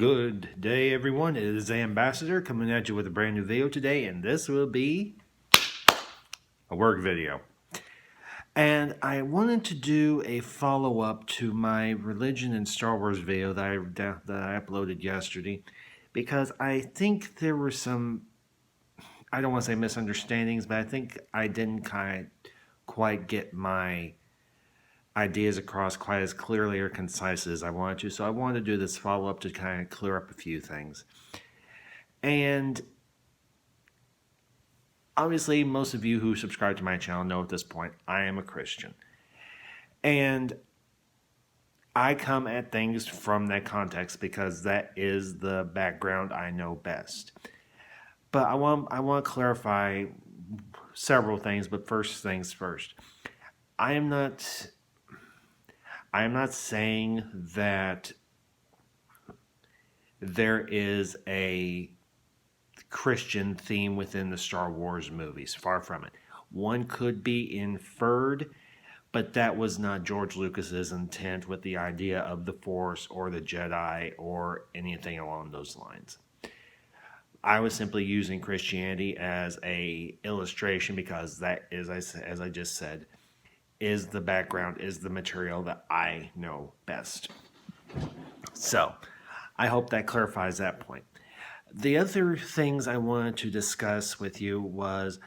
Good day, everyone. It is Ambassador coming at you with a brand new video today, and this will be a work video. And I wanted to do a follow-up to my religion and Star Wars video that I uploaded yesterday, because I think there were some, I don't want to say misunderstandings, but I think I didn't quite get my ideas across quite as clearly or concise as I wanted to. So I wanted to do this follow-up to kind of clear up a few things. And obviously, most of you who subscribe to my channel know at this point, I am a Christian. And I come at things from that context because that is the background I know best. But I want to clarify several things, but first things first. I am not saying that there is a Christian theme within the Star Wars movies. Far from it. One could be inferred, but that was not George Lucas's intent with the idea of the Force or the Jedi or anything along those lines. I was simply using Christianity as a illustration because that is, as I just said, is the background, is the material that I know best. So, I hope that clarifies that point. The other things I wanted to discuss with you was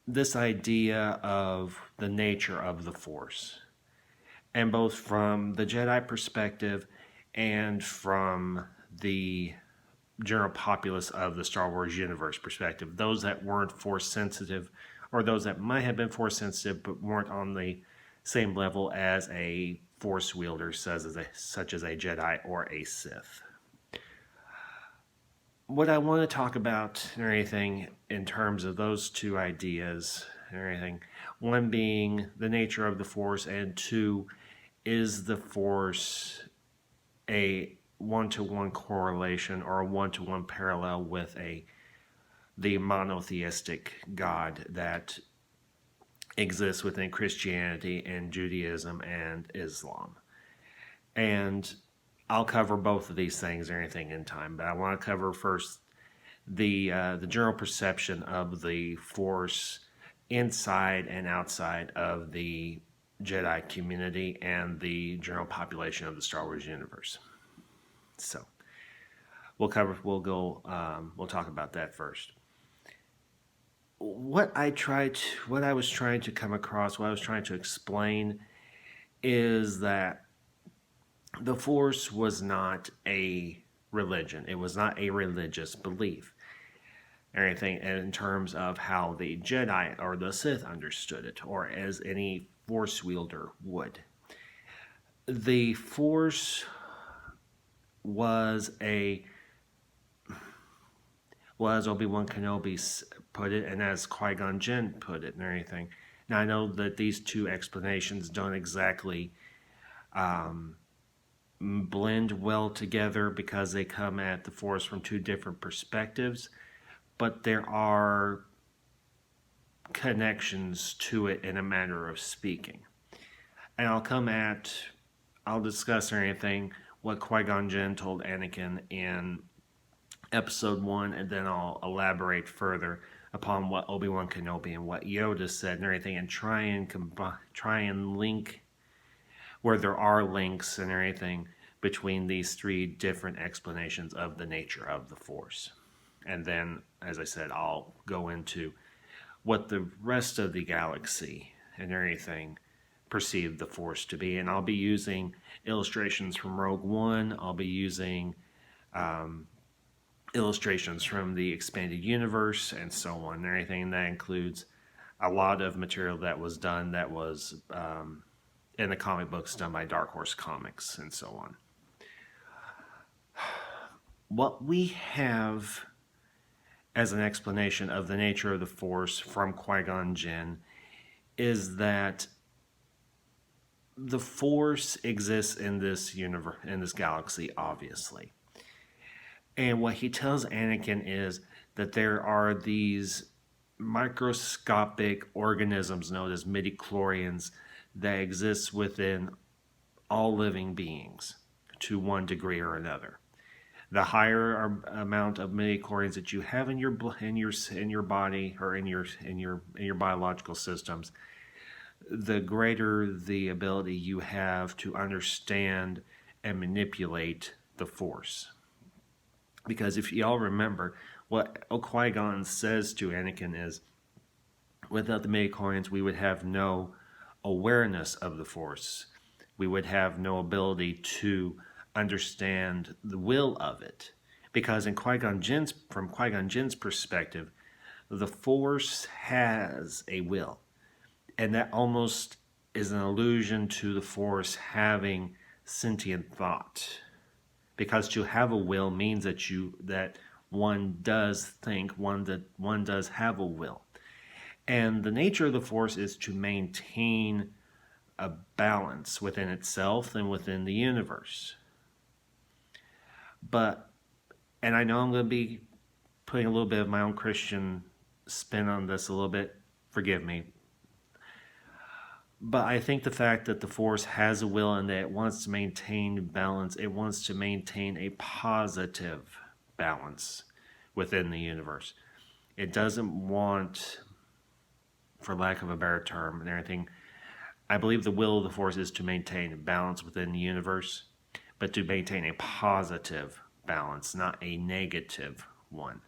this idea of the nature of the Force. And both from the Jedi perspective and from the general populace of the Star Wars universe perspective. Those that weren't Force sensitive, or those that might have been Force sensitive but weren't on the same level as a Force wielder, such as a Jedi or a Sith. What I want to talk about and everything in terms of those two ideas and everything, one being the nature of the Force, and two, is the Force a one-to-one correlation or a one-to-one parallel with the monotheistic God that exists within Christianity and Judaism and Islam. And I'll cover both of these things or anything in time, but I want to cover first the general perception of the Force inside and outside of the Jedi community and the general population of the Star Wars universe. So we'll talk about that first. What I was trying to come across, what I was trying to explain, is that the Force was not a religion. It was not a religious belief or anything in terms of how the Jedi or the Sith understood it, or as any Force wielder would. The Force was as Obi-Wan Kenobi put it, and as Qui-Gon Jinn put it and everything. Now, I know that these two explanations don't exactly blend well together because they come at the Force from two different perspectives, but there are connections to it in a manner of speaking. And I'll discuss anything what Qui-Gon Jinn told Anakin in Episode 1, and then I'll elaborate further upon what Obi-Wan Kenobi and what Yoda said and everything, and try and link where there are links and everything between these three different explanations of the nature of the Force. And then, as I said, I'll go into what the rest of the galaxy and everything perceive the Force to be. And I'll be using illustrations from Rogue One. I'll be using illustrations from the expanded universe and so on and everything. And that includes a lot of material that was done that was in the comic books done by Dark Horse Comics and so on. What we have as an explanation of the nature of the Force from Qui-Gon Jinn is that the Force exists in this universe, in this galaxy, obviously. And what he tells Anakin is that there are these microscopic organisms known as midichlorians that exist within all living beings. to one degree or another. The higher amount of midichlorians that you have in your body or in your biological systems, the greater the ability you have to understand and manipulate the force. Because if y'all remember, what Qui-Gon says to Anakin is, without the midichlorians, we would have no awareness of the force. We would have no ability to understand the will of it. Because from Qui-Gon Jinn's perspective, the force has a will. And that almost is an allusion to the force having sentient thought. Because to have a will means that one does think, one does have a will. And the nature of the force is to maintain a balance within itself and within the universe. And I know I'm going to be putting a little bit of my own Christian spin on this a little bit. Forgive me. But I think the fact that the force has a will and that it wants to maintain balance, it wants to maintain a positive balance within the universe. It doesn't want, for lack of a better term and everything, I believe the will of the force is to maintain balance within the universe, but to maintain a positive balance, not a negative one.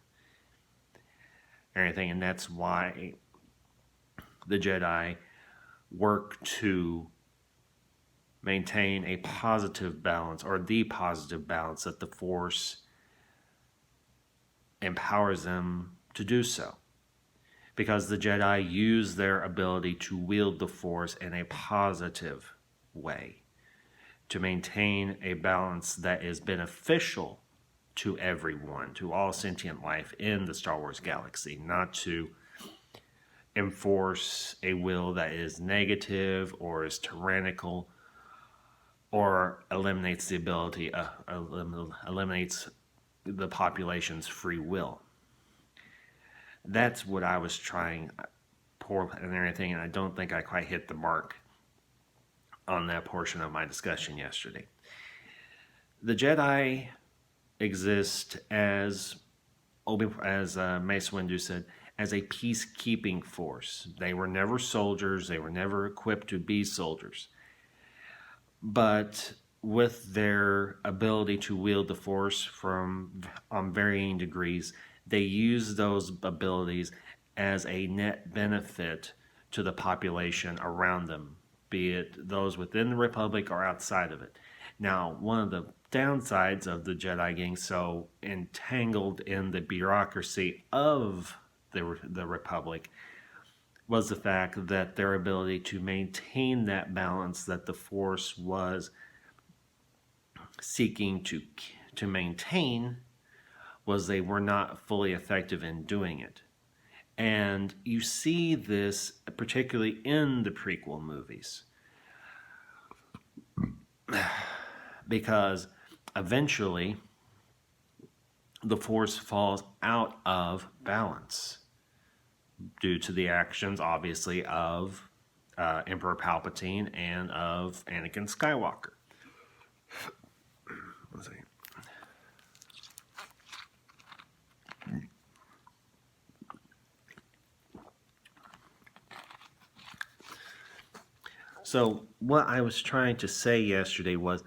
And that's why the Jedi work to maintain a positive balance, or the positive balance that the Force empowers them to do so. Because the Jedi use their ability to wield the Force in a positive way, to maintain a balance that is beneficial to everyone, to all sentient life in the Star Wars galaxy, not to enforce a will that is negative or is tyrannical or eliminates the ability, eliminates the population's free will. That's what I was trying and everything, and I don't think I quite hit the mark on that portion of my discussion yesterday. The Jedi exist as Mace Windu said, as a peacekeeping force. They were never soldiers. They were never equipped to be soldiers. But with their ability to wield the force on varying degrees, they use those abilities as a net benefit to the population around them, be it those within the Republic or outside of it. Now, one of the downsides of the Jedi getting so entangled in the bureaucracy of the Republic was the fact that their ability to maintain that balance that the Force was seeking to maintain was they were not fully effective in doing it. And you see this particularly in the prequel movies. Because eventually the Force falls out of balance due to the actions, obviously, of Emperor Palpatine and of Anakin Skywalker. One second. So what I was trying to say yesterday was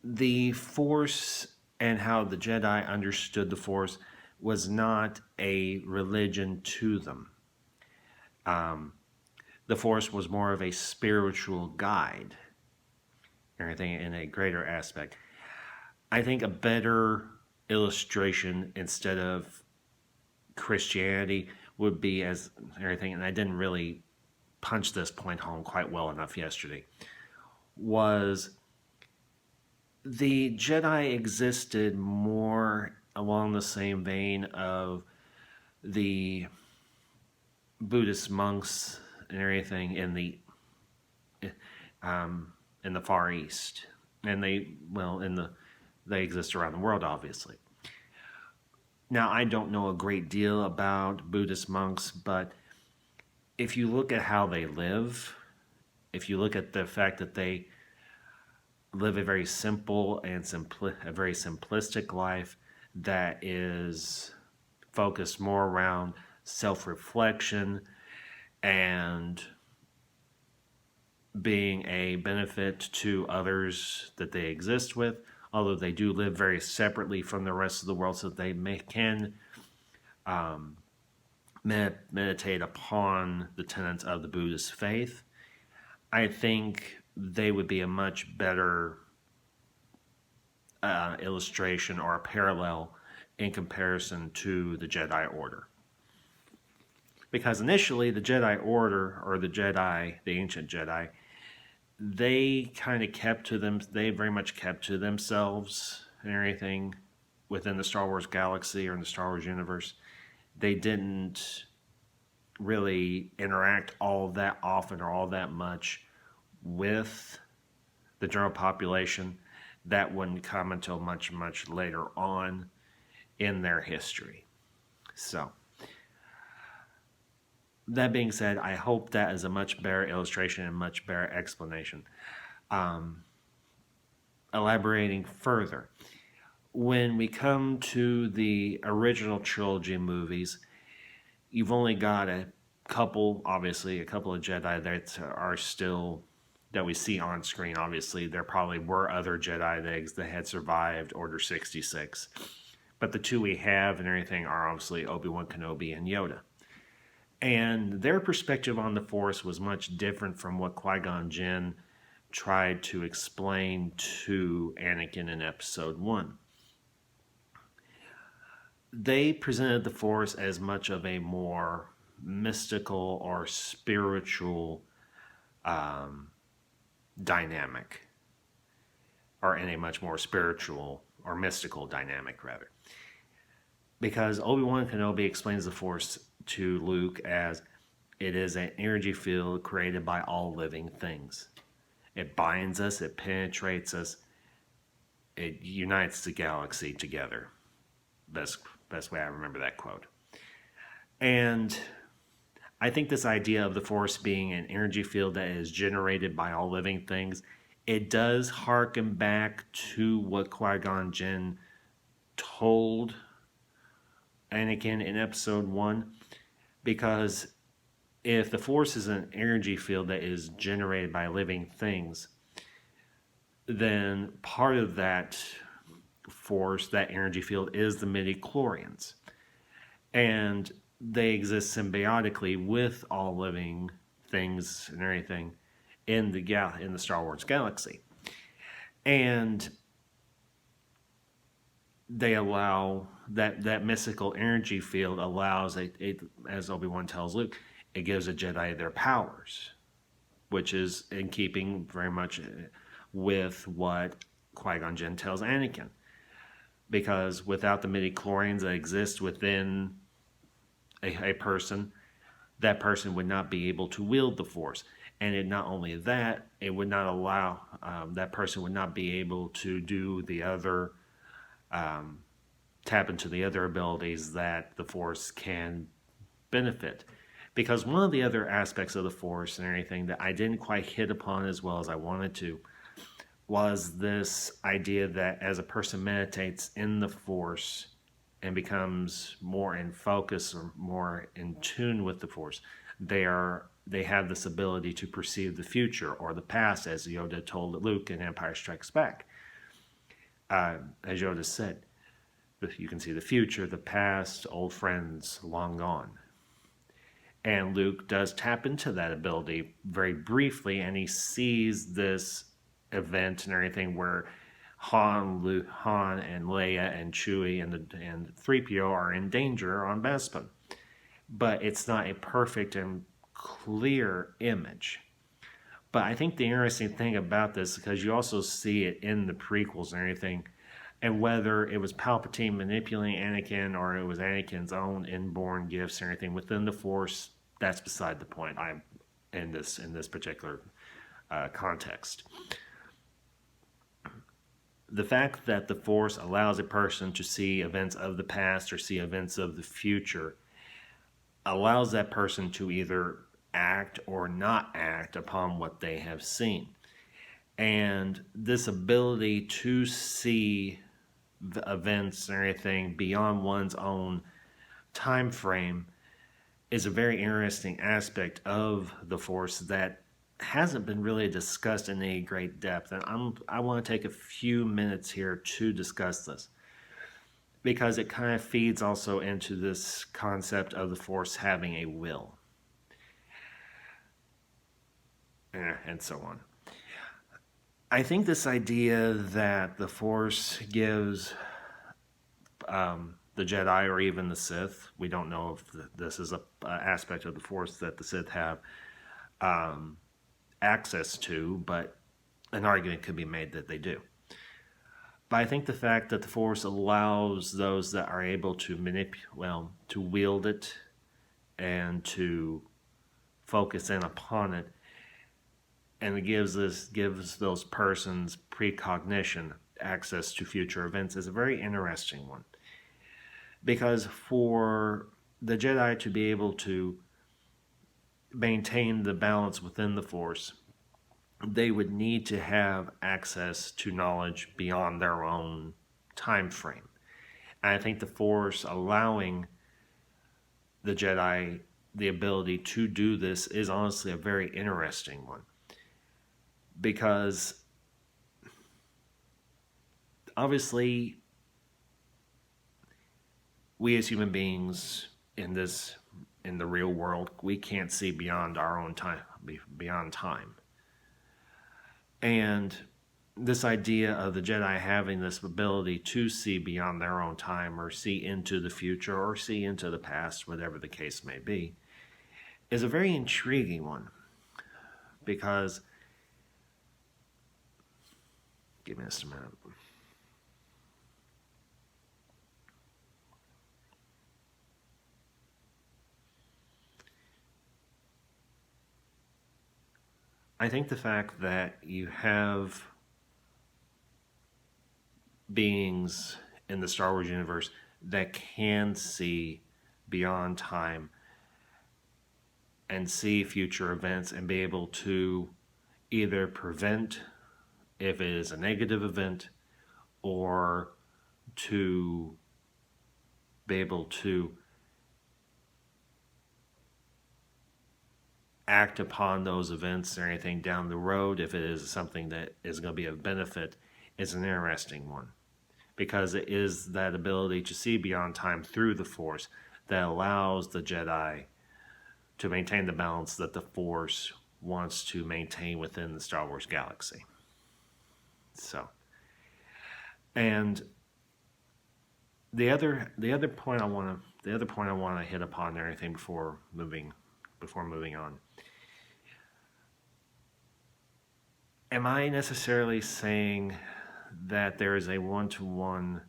the Force and how the Jedi understood the Force was not a religion to them. The Force was more of a spiritual guide, everything in a greater aspect. I think a better illustration instead of Christianity would be as everything, and I didn't really punch this point home quite well enough yesterday, was the Jedi existed more along the same vein of the Buddhist monks and everything in the Far East, and they exist around the world, obviously. Now, I don't know a great deal about Buddhist monks, but if you look at how they live, if you look at the fact that they live a very simple and a very simplistic life that is focused more around self-reflection and being a benefit to others that they exist with, although they do live very separately from the rest of the world, so that they can meditate upon the tenets of the Buddhist faith. I think they would be a much better illustration or a parallel in comparison to the Jedi Order. Because initially, the Jedi Order, or the Jedi, the ancient Jedi, they kind of they very much kept to themselves and everything within the Star Wars galaxy or in the Star Wars universe. They didn't really interact all that often or all that much with the general population. That wouldn't come until much, much later on in their history. So, that being said, I hope that is a much better illustration and much better explanation. Elaborating further, when we come to the original trilogy movies, you've only got a couple of Jedi that are still, that we see on screen. Obviously, there probably were other Jedi that had survived Order 66. But the two we have and everything are obviously Obi-Wan Kenobi and Yoda. And their perspective on the Force was much different from what Qui-Gon Jinn tried to explain to Anakin in Episode 1. They presented the Force as much of a more mystical or spiritual dynamic, or in a much more spiritual or mystical dynamic, rather. Because Obi-Wan Kenobi explains the Force to Luke as it is an energy field created by all living things. It binds us, it penetrates us, it unites the galaxy together. Best way I remember that quote. And I think this idea of the Force being an energy field that is generated by all living things, it does harken back to what Qui-Gon Jinn told Anakin in Episode 1, because if the Force is an energy field that is generated by living things, then part of that Force, that energy field, is the midi-chlorians. And they exist symbiotically with all living things and everything in the Star Wars galaxy. And they allow that mystical energy field allows as Obi-Wan tells Luke, it gives a Jedi their powers, which is in keeping very much with what Qui-Gon Jinn tells Anakin. Because without the midi-chlorians that exist within a person, that person would not be able to wield the Force. And not only that, it would not allow, that person would not be able to do the other, tap into the other abilities that the Force can benefit. Because one of the other aspects of the Force and everything that I didn't quite hit upon as well as I wanted to was this idea that as a person meditates in the Force and becomes more in focus or more in tune with the Force, they have this ability to perceive the future or the past, as Yoda told Luke in Empire Strikes Back. As Yoda said, you can see the future, the past, old friends long gone. And Luke does tap into that ability very briefly, and he sees this event and everything where Han and Leia and Chewie and 3PO are in danger on Bespin. But it's not a perfect and clear image. But I think the interesting thing about this, because you also see it in the prequels and everything, and whether it was Palpatine manipulating Anakin or it was Anakin's own inborn gifts and everything within the Force, that's beside the point. I'm in this particular context. The fact that the Force allows a person to see events of the past or see events of the future allows that person to either act or not act upon what they have seen. And this ability to see the events and everything beyond one's own time frame is a very interesting aspect of the Force that hasn't been really discussed in any great depth. And I want to take a few minutes here to discuss this because it kind of feeds also into this concept of the Force having a will, and so on. I think this idea that the Force gives the Jedi or even the Sith, we don't know if this is a aspect of the Force that the Sith have access to, but an argument could be made that they do. But I think the fact that the Force allows those that are able to to wield it and to focus in upon it, and it gives those persons precognition, access to future events, is a very interesting one. Because for the Jedi to be able to maintain the balance within the Force, they would need to have access to knowledge beyond their own time frame. And I think the Force allowing the Jedi the ability to do this is honestly a very interesting one. Because obviously we as human beings in the real world, we can't see beyond our own time, beyond time. And this idea of the Jedi having this ability to see beyond their own time, or see into the future, or see into the past, whatever the case may be, is a very intriguing one. Because, give me just a minute. I think the fact that you have beings in the Star Wars universe that can see beyond time and see future events and be able to either prevent if it is a negative event, or to be able to act upon those events or anything down the road if it is something that is going to be of benefit, is an interesting one. Because it is that ability to see beyond time through the Force that allows the Jedi to maintain the balance that the Force wants to maintain within the Star Wars galaxy. So, and the other point I want to hit upon and everything before moving on. Am I necessarily saying that there is a one-to-one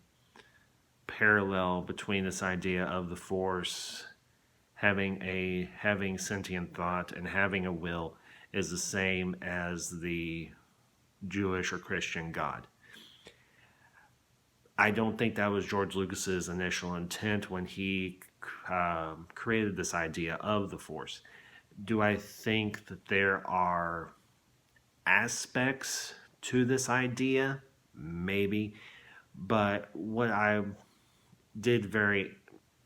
parallel between this idea of the Force having sentient thought and having a will is the same as the Jewish or Christian God? I don't think that was George Lucas's initial intent when he created this idea of the Force. Do I think that there are aspects to this idea? Maybe. But what I did very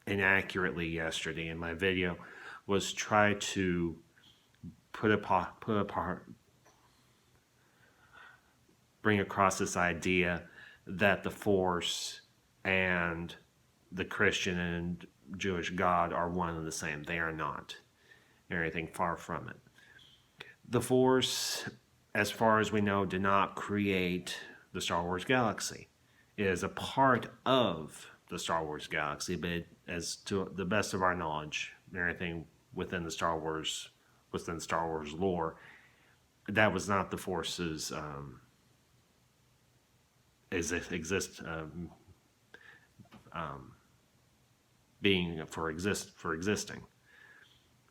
inaccurately yesterday in my video was try to bring across this idea that the Force and the Christian and Jewish God are one and the same. They are not. Anything far from it. The Force, as far as we know, did not create the Star Wars galaxy. It is a part of the Star Wars galaxy, but as to the best of our knowledge, everything within Star Wars lore, that was not the Force's being for existing,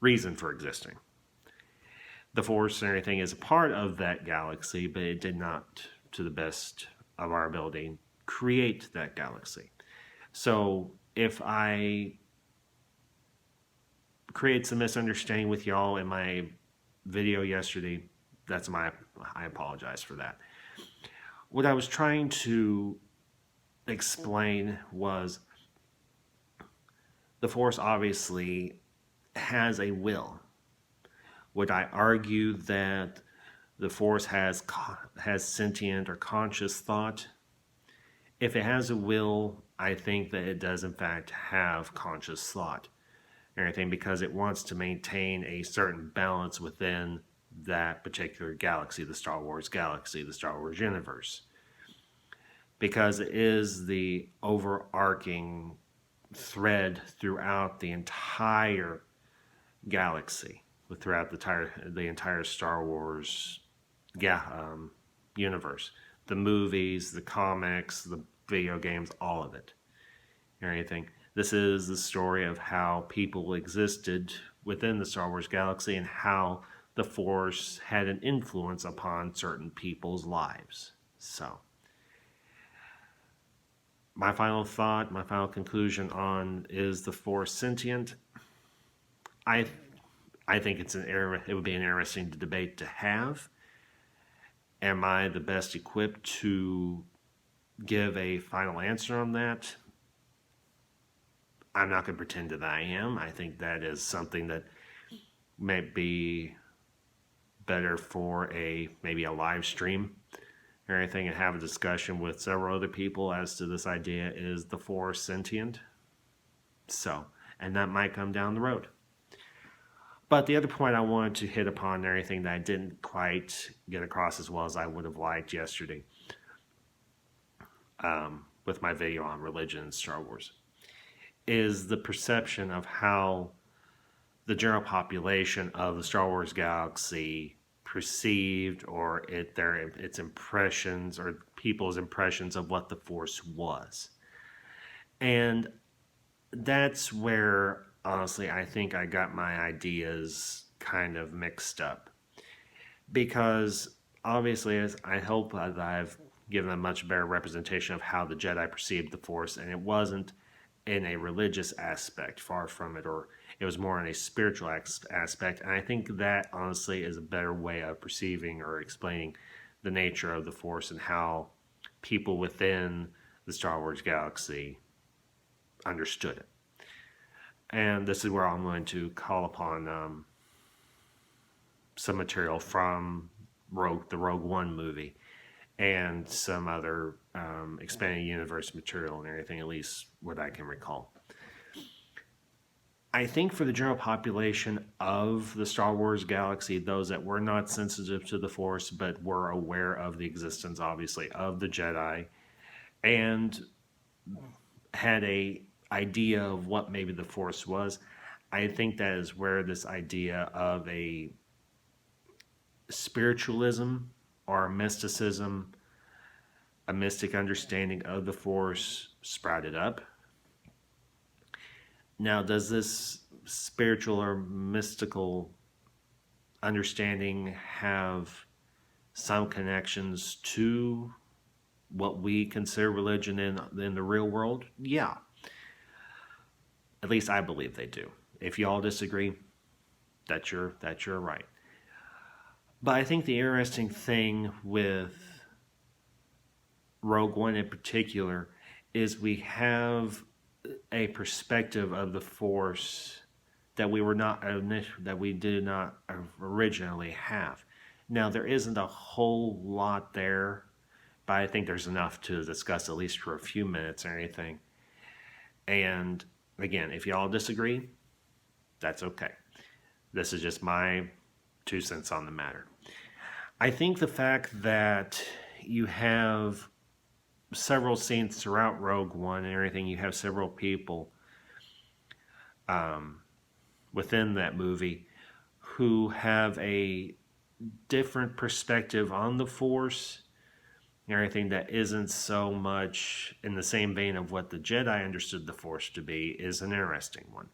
reason for existing. The Force and everything is a part of that galaxy, but it did not, to the best of our ability, create that galaxy. So if I create some misunderstanding with y'all in my video yesterday, I apologize for that. What I was trying to explain was the Force obviously has a will. Would I argue that the Force has sentient or conscious thought? If it has a will, I think that it does in fact have conscious thought and everything, because it wants to maintain a certain balance within that particular galaxy, the Star Wars galaxy, the Star Wars universe, because it is the overarching thread throughout the entire galaxy, throughout the entire Star Wars universe, the movies, the comics, the video games, all of it, or anything. This is the story of how people existed within the Star Wars galaxy and how the Force had an influence upon certain people's lives. So, my final thought, my final conclusion on is the Force sentient? I I think it would be an interesting debate to have. Am I the best equipped to give a final answer on that? I'm not going to pretend that I am. I think that is something that may be better for maybe a live stream or anything, and have a discussion with several other people as to this idea, is the Force sentient? So, and that might come down the road. But the other point I wanted to hit upon, and everything that I didn't quite get across as well as I would have liked yesterday, with my video on religion and Star Wars, is the perception of how the general population of the Star Wars galaxy perceived, or its impressions, or people's impressions of what the Force was. And that's where, honestly, I think I got my ideas kind of mixed up. Because obviously, as I hope that I've given a much better representation of how the Jedi perceived the Force, and it wasn't in a religious aspect, far from it, or it was more in a spiritual aspect. And I think that, honestly, is a better way of perceiving or explaining the nature of the Force and how people within the Star Wars galaxy understood it. And this is where I'm going to call upon some material from the Rogue One movie and some other expanded universe material and everything, at least what I can recall. I think for the general population of the Star Wars galaxy, those that were not sensitive to the Force but were aware of the existence, obviously, of the Jedi, and had a idea of what maybe the Force was, I think that is where this idea of a spiritualism or mysticism, a mystic understanding of the Force, sprouted up. Now, does this spiritual or mystical understanding have some connections to what we consider religion in the real world? Yeah. At least I believe they do. If you all disagree, that's your right. But I think the interesting thing with Rogue One in particular is we have a perspective of the Force that we did not originally have. Now, there isn't a whole lot there, but I think there's enough to discuss, at least for a few minutes or anything. And again, if y'all disagree, that's okay. This is just my 2 cents on the matter. I think the fact that you have several scenes throughout Rogue One and everything, you have several people within that movie who have a different perspective on the Force and everything that isn't so much in the same vein of what the Jedi understood the Force to be, is an interesting one.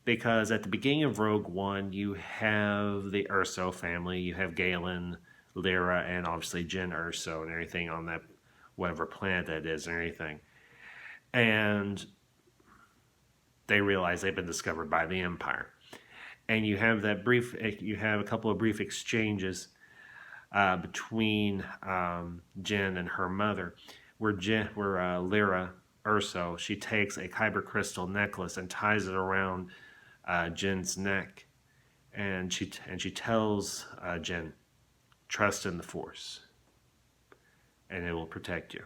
Because at the beginning of Rogue One, you have the Erso family, you have Galen, Lyra, and obviously Jyn Erso and everything on that whatever planet that is and everything. And they realize they've been discovered by the Empire. And you have a couple of brief exchanges between Jyn and her mother, where Lyra Urso, she takes a kyber crystal necklace and ties it around Jyn's neck, and she tells Jyn, trust in the Force, and it will protect you.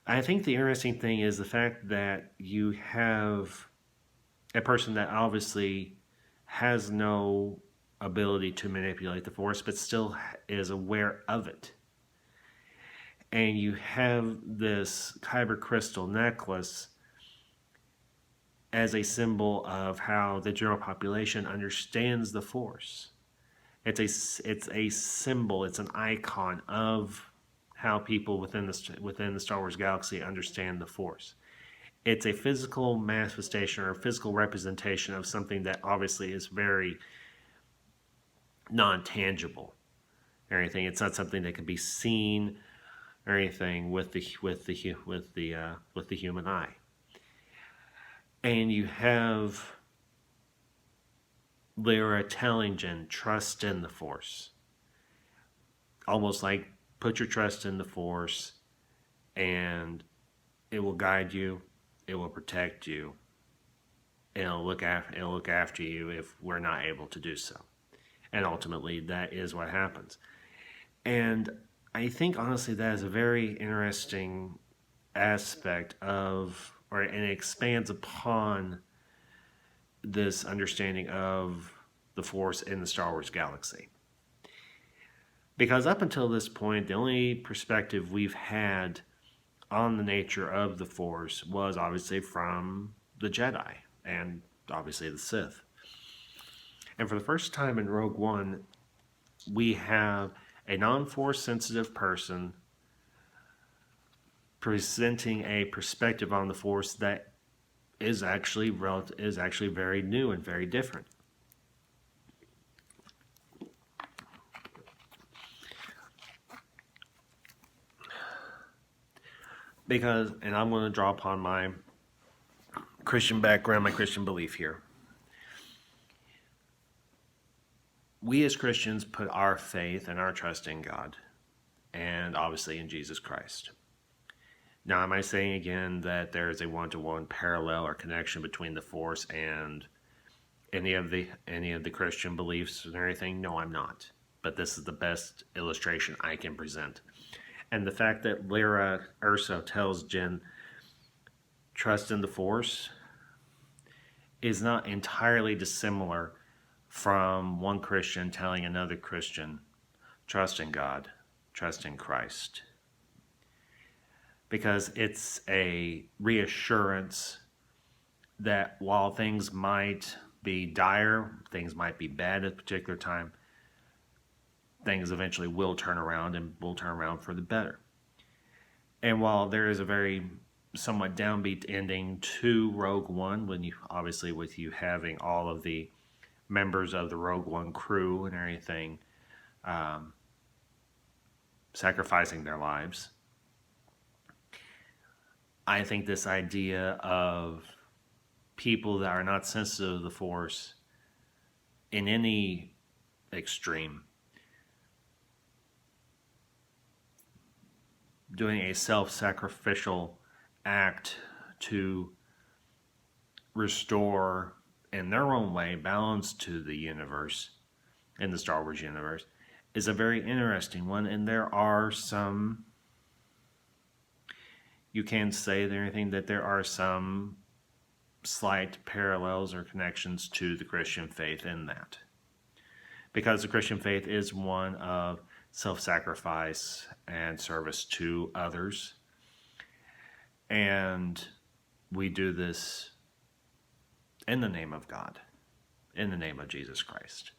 I think the interesting thing is the fact that you have a person that obviously has no ability to manipulate the Force, but still is aware of it. And you have this kyber crystal necklace as a symbol of how the general population understands the Force. It's a symbol, it's an icon of how people within the Star Wars galaxy understand the Force. It's a physical manifestation or a physical representation of something that obviously is very non-tangible or anything. It's not something that can be seen or anything with the human eye. And you have Lyra telling Jyn, trust in the Force. Almost like, put your trust in the Force and it will guide you, it will protect you, and it'll look after you if we're not able to do so. And ultimately, that is what happens. And I think, honestly, that is a very interesting aspect of, and it expands upon this understanding of the Force in the Star Wars galaxy. Because up until this point, the only perspective we've had on the nature of the Force was obviously from the Jedi and obviously the Sith. And for the first time in Rogue One, we have a non-Force sensitive person presenting a perspective on the Force that is actually very new and very different. Because, and I'm going to draw upon my Christian background, my Christian belief here. We as Christians put our faith and our trust in God, and obviously in Jesus Christ. Now, am I saying again that there is a one-to-one parallel or connection between the Force and any of the Christian beliefs and everything? No, I'm not. But this is the best illustration I can present. And the fact that Lyra Urso tells Jyn, trust in the Force, is not entirely dissimilar from one Christian telling another Christian, trust in God, trust in Christ. Because it's a reassurance that while things might be dire, things might be bad at a particular time, things eventually will turn around and will turn around for the better. And while there is a very somewhat downbeat ending to Rogue One, when you obviously with you having all of the members of the Rogue One crew and everything sacrificing their lives, I think this idea of people that are not sensitive to the Force in any extreme doing a self-sacrificial act to restore, in their own way, balance to the universe, in the Star Wars universe, is a very interesting one. And there are some, you can say that there are some slight parallels or connections to the Christian faith in that. Because the Christian faith is one of self-sacrifice and service to others. And we do this in the name of God, in the name of Jesus Christ.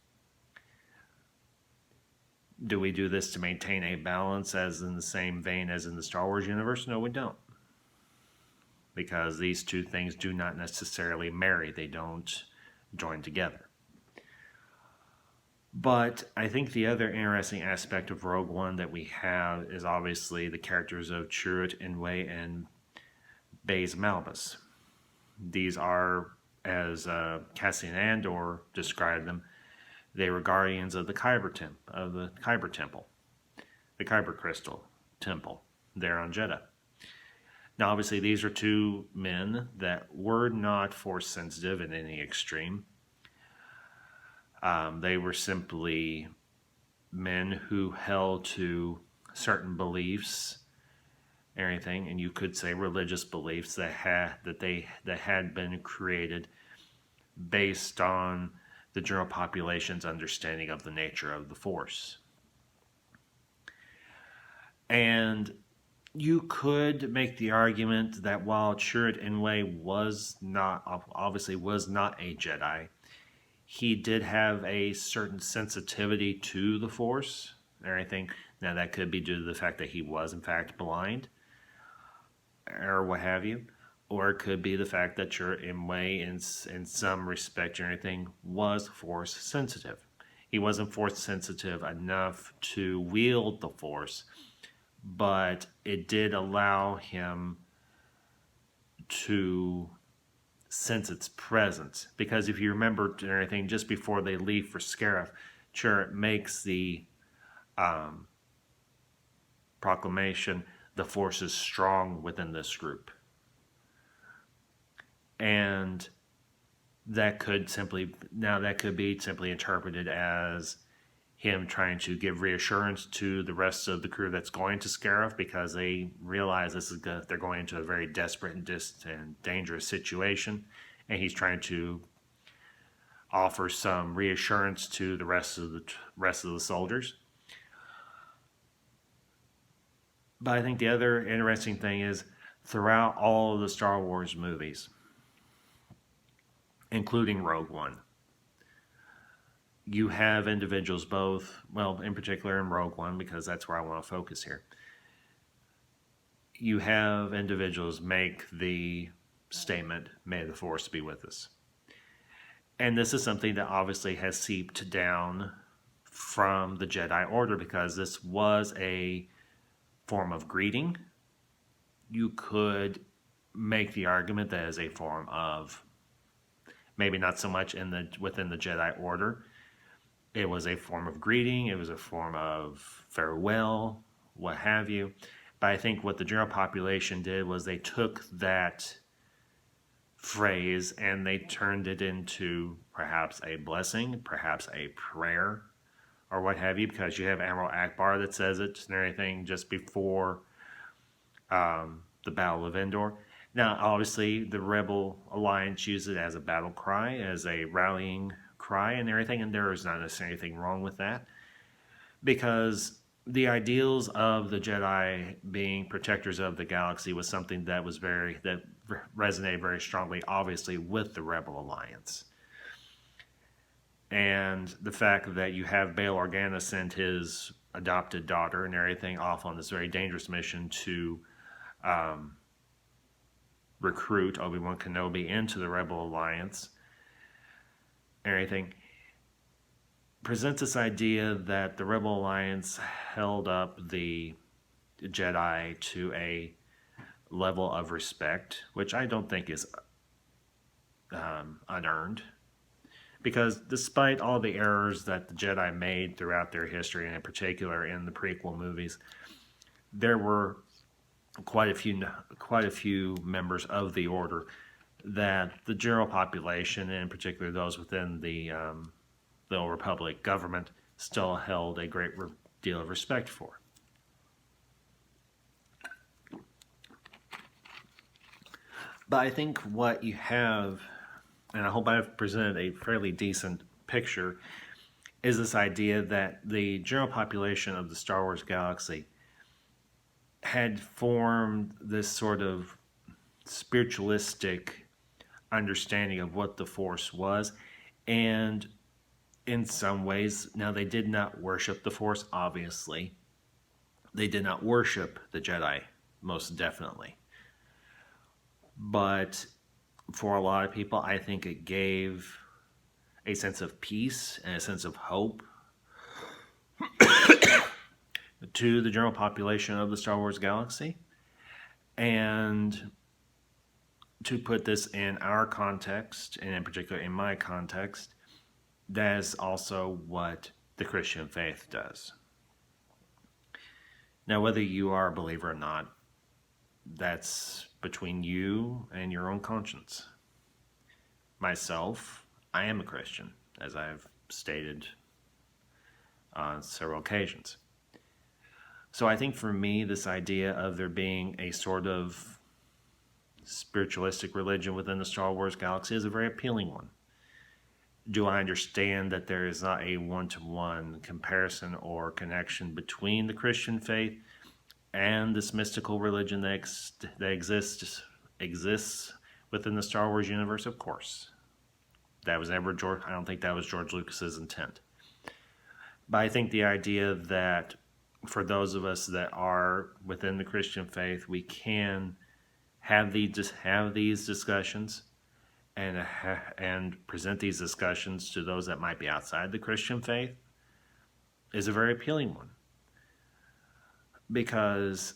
Do we do this to maintain a balance as in the same vein as in the Star Wars universe? No, we don't. Because these two things do not necessarily marry. They don't join together. But I think the other interesting aspect of Rogue One that we have is obviously the characters of Chirrut Îmwe and Baze Malbus. These are, as Cassian Andor described them, They were guardians of the Kyber Temple, the Kyber Crystal Temple there on Jedha. Now, obviously, these are two men that were not force sensitive in any extreme. They were simply men who held to certain beliefs, everything, and you could say religious beliefs that had been created based on the general population's understanding of the nature of the Force. And you could make the argument that while Chirrut Îmwe obviously was not a Jedi, he did have a certain sensitivity to the Force and everything. Now, that could be due to the fact that he was, in fact, blind or what have you. Or it could be the fact that Chirrut Îmwe, in some respect or anything, was Force sensitive. He wasn't Force sensitive enough to wield the Force, but it did allow him to sense its presence. Because if you remember everything, just before they leave for Scarif, Chirrut makes the proclamation, "The Force is strong within this group." And that could be simply interpreted as him trying to give reassurance to the rest of the crew that's going to Scarif, because they realize they're going into a very desperate and dangerous situation, and he's trying to offer some reassurance to the rest of the soldiers. But I think the other interesting thing is, throughout all of the Star Wars movies, including Rogue One, you have individuals in particular in Rogue One, because that's where I want to focus here. You have individuals make the statement, "May the Force be with us." And this is something that obviously has seeped down from the Jedi Order, because this was a form of greeting. You could make the argument that as a form of, maybe not so much within the Jedi Order, it was a form of greeting, it was a form of farewell, what have you. But I think what the general population did was they took that phrase and they turned it into perhaps a blessing, perhaps a prayer, or what have you, because you have Admiral Akbar that says it and everything just before the Battle of Endor. Now, obviously, the Rebel Alliance used it as a battle cry, as a rallying cry and everything, and there is not necessarily anything wrong with that, because the ideals of the Jedi being protectors of the galaxy was something that resonated very strongly, obviously, with the Rebel Alliance. And the fact that you have Bail Organa send his adopted daughter and everything off on this very dangerous mission to recruit Obi-Wan Kenobi into the Rebel Alliance and everything presents this idea that the Rebel Alliance held up the Jedi to a level of respect, which I don't think is unearned. Because despite all the errors that the Jedi made throughout their history, and in particular in the prequel movies, there were quite a few members of the Order that the general population, and in particular those within the Old Republic government, still held a great deal of respect for. But I think what you have, and I hope I've presented a fairly decent picture, is this idea that the general population of the Star Wars galaxy had formed this sort of spiritualistic understanding of what the Force was. And in some ways, now they did not worship the Force, obviously. They did not worship the Jedi, most definitely. But for a lot of people, I think it gave a sense of peace and a sense of hope to the general population of the Star Wars galaxy. And to put this in our context, and in particular in my context, that is also what the Christian faith does. Now, whether you are a believer or not, that's between you and your own conscience. Myself, I am a Christian, as I've stated on several occasions. So I think for me, this idea of there being a sort of spiritualistic religion within the Star Wars galaxy is a very appealing one. Do I understand that there is not a one-to-one comparison or connection between the Christian faith and this mystical religion that exists within the Star Wars universe? Of course. That was never George. I don't think that was George Lucas's intent. But I think the idea that for those of us that are within the Christian faith, we can have these discussions and present these discussions to those that might be outside the Christian faith is a very appealing one, because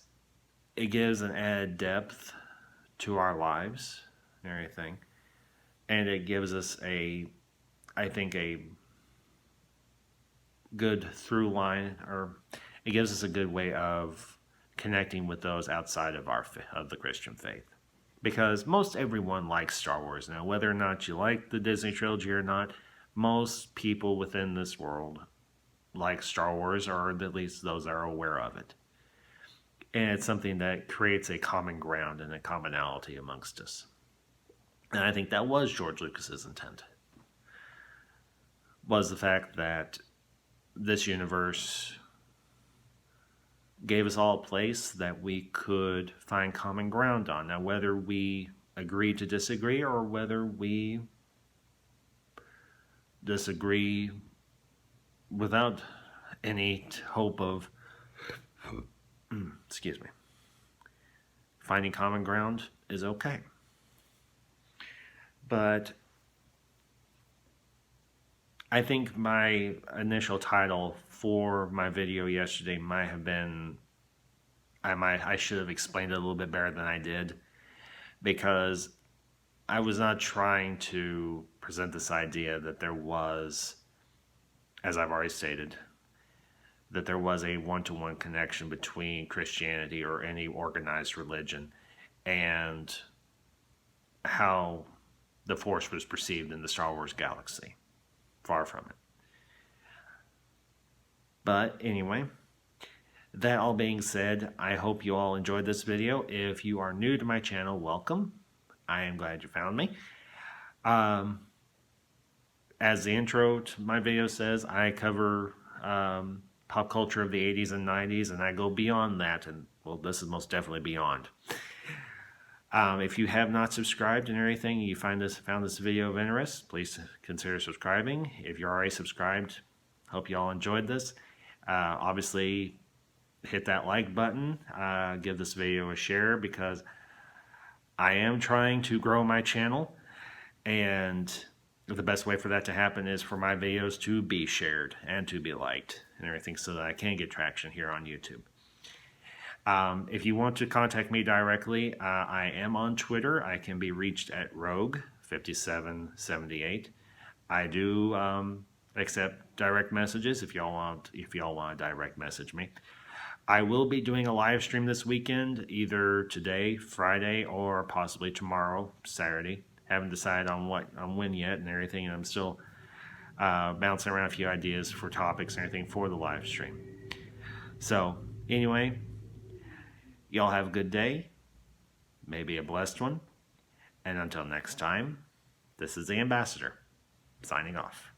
it gives an added depth to our lives and everything, and it gives us I think a good through line, or it gives us a good way of connecting with those outside of the Christian faith. Because most everyone likes Star Wars now. Whether or not you like the Disney trilogy or not, most people within this world like Star Wars, or at least those that are aware of it. And it's something that creates a common ground and a commonality amongst us. And I think that was George Lucas's intent. Was the fact that this universe gave us all a place that we could find common ground on. Now, whether we agree to disagree or whether we disagree without any hope of, finding common ground is okay. But I think my initial title for my video yesterday might have been, I should have explained it a little bit better than I did, because I was not trying to present this idea that there was, as I've already stated, that there was a one-to-one connection between Christianity or any organized religion and how the Force was perceived in the Star Wars galaxy. Far from it. But anyway, that all being said, I hope you all enjoyed this video. If you are new to my channel, welcome. I am glad you found me. As the intro to my video says, I cover pop culture of the 80s and 90s, and I go beyond that, and well, this is most definitely beyond. If you have not subscribed and everything, you found this video of interest, please consider subscribing. If you're already subscribed, hope you all enjoyed this. Obviously, hit that like button, give this video a share, because I am trying to grow my channel, and the best way for that to happen is for my videos to be shared and to be liked and everything, so that I can get traction here on YouTube. If you want to contact me directly, I am on Twitter. I can be reached at Rogue5778. I do accept direct messages if y'all want to direct message me. I will be doing a live stream this weekend, either today, Friday, or possibly tomorrow, Saturday. Haven't decided on when yet and everything, and I'm still bouncing around a few ideas for topics and everything for the live stream. So anyway, y'all have a good day, maybe a blessed one, and until next time, this is the Ambassador, signing off.